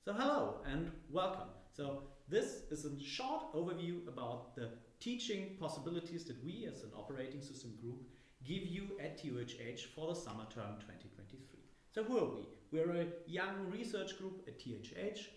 So hello and welcome. So this is a short overview about the teaching possibilities that we as an operating system group give you at TUHH for the summer term 2023. So who are we? We're a young research group at TUHH.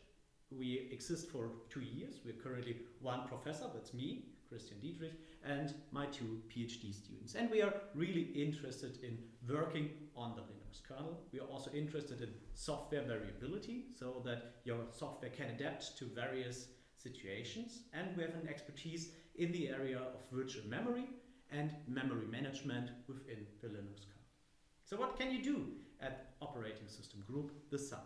We exist for 2 years. We're currently one professor, that's me, Christian Dietrich, and my 2 PhD students. And we are really interested in working on the Linux kernel. We are also interested in software variability, so that your software can adapt to various situations. And we have an expertise in the area of virtual memory and memory management within the Linux kernel. So what can you do at Operating System Group this summer?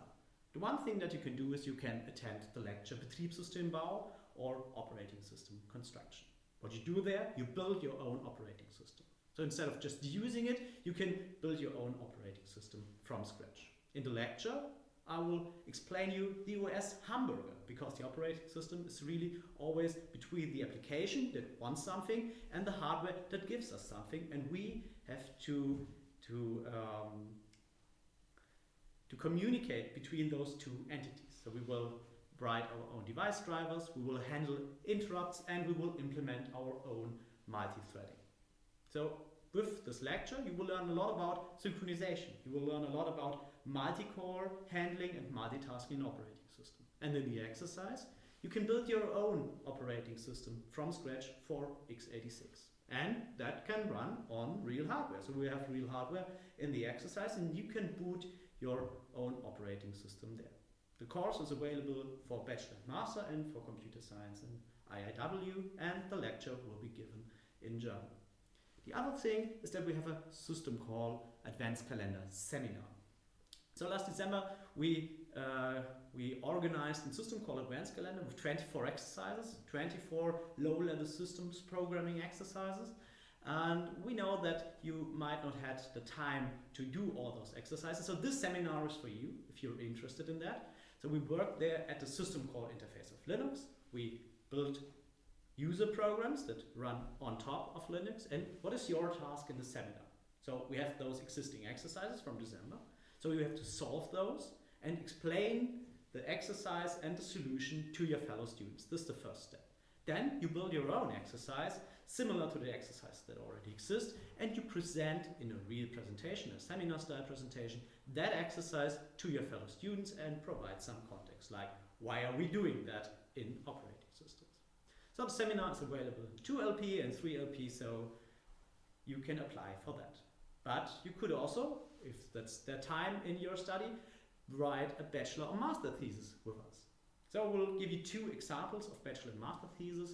The one thing that you can do is you can attend the lecture Betriebssystembau or Operating System Construction. What you do there, you build your own operating system. So instead of just using it, you can build your own operating system from scratch. In the lecture, I will explain you the OS hamburger, because the operating system is really always between the application that wants something and the hardware that gives us something, and we have to communicate between those two entities. So we will write our own device drivers, we will handle interrupts, and we will implement our own multi-threading. So with this lecture, you will learn a lot about synchronization. You will learn a lot about multi-core handling and multitasking in operating system. And in the exercise, you can build your own operating system from scratch for x86. And that can run on real hardware. So we have real hardware in the exercise, and you can boot your own operating system there. The course is available for Bachelor and Master and for Computer Science and IIW, and the lecture will be given in German. The other thing is that we have a system call Advanced Calendar Seminar. So last December we organized a system called Advanced Calendar with 24 exercises, 24 low-level systems programming exercises. And we know that you might not have the time to do all those exercises. So this seminar is for you if you're interested in that. So we work there at the system call interface of Linux. We build user programs that run on top of Linux. And what is your task in the seminar? So we have those existing exercises from December. So you have to solve those and explain the exercise and the solution to your fellow students. This is the first step. Then you build your own exercise similar to the exercise that already exists, and you present in a real presentation, a seminar style presentation, that exercise to your fellow students and provide some context, like why are we doing that in operating systems. So the seminar is available in 2LP and 3LP, so you can apply for that. But you could also, if that's the time in your study, write a bachelor or master thesis with us. So we'll give you 2 examples of bachelor and master thesis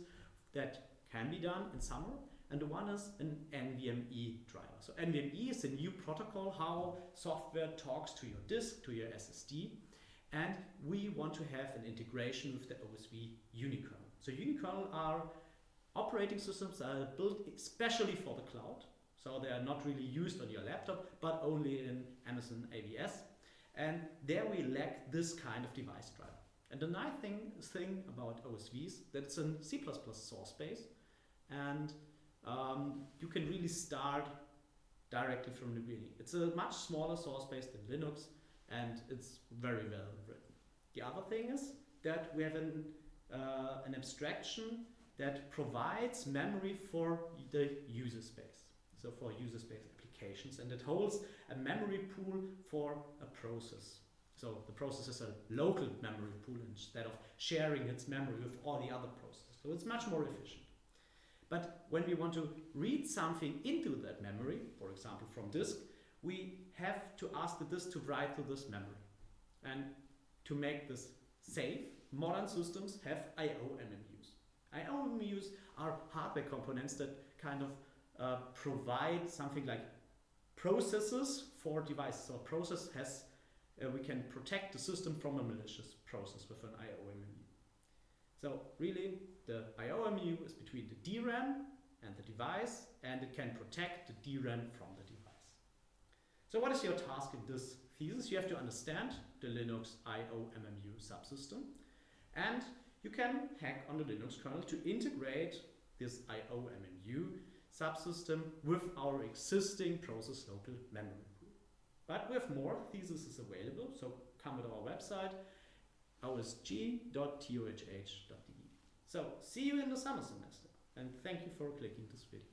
that can be done in summer, and the one is an NVMe driver. So NVMe is a new protocol how software talks to your disk, to your SSD, and we want to have an integration with the OSV unikernel. So unikernel are operating systems that are built especially for the cloud. So they are not really used on your laptop, but only in Amazon AWS. And there we lack this kind of device driver. And the nice thing about OSVs, that it's a C++ source base, and you can really start directly from the beginning. It's a much smaller source base than Linux, and it's very well written. The other thing is that we have an abstraction that provides memory for the user space. So for user space applications, and it holds a memory pool for a process. So the process is a local memory pool instead of sharing its memory with all the other processes. So it's much more efficient. But when we want to read something into that memory, for example from disk, we have to ask the disk to write to this memory. And to make this safe, modern systems have I/O MMUs. I/O MMUs are hardware components that kind of provide something like processes for devices. So a process has we can protect the system from a malicious process with an I/O MMU. So really, the I/O MMU is between the DRAM and the device, and it can protect the DRAM from the device. So what is your task in this thesis? You have to understand the Linux I/O MMU subsystem, and you can hack on the Linux kernel to integrate this I/O MMU subsystem with our existing process local memory pool. But we have more theses available, so come to our website. osg.tuhh.de. So, see you in the summer semester, and thank you for clicking this video.